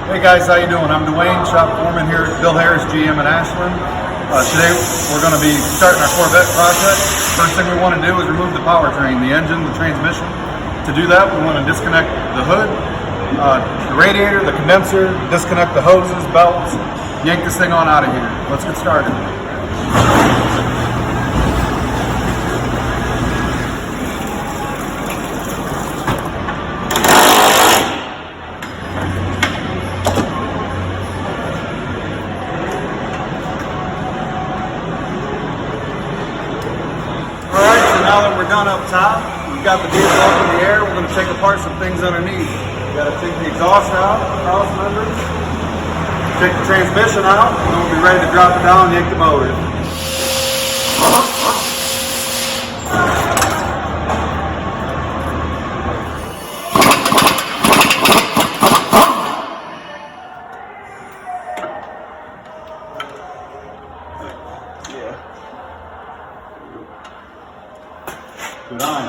Hey guys, how you doing? I'm Dwayne, shop foreman here at Bill Harris GM in Ashland. Today we're going to be starting our Corvette project. First thing we want to do is remove the powertrain, the engine, the transmission. To do that, we want to disconnect the hood, the radiator, the condenser, disconnect the hoses, belts, yank this thing on out of here. Let's get started. Now that we're done up top, we've got the vehicle up in the air, we're going to take apart some things underneath. We've got to take the exhaust out, cross members, take the transmission out, and we'll be ready to drop it down and yank the motor. Good on.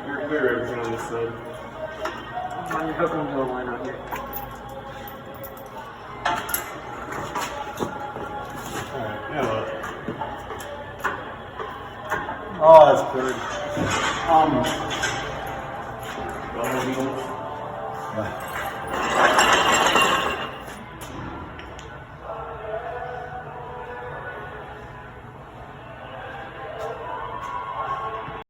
You're clear everything on this side. I'm hooking the line out here. Alright, yeah, look. Oh, that's good. Bumble needles. Yeah.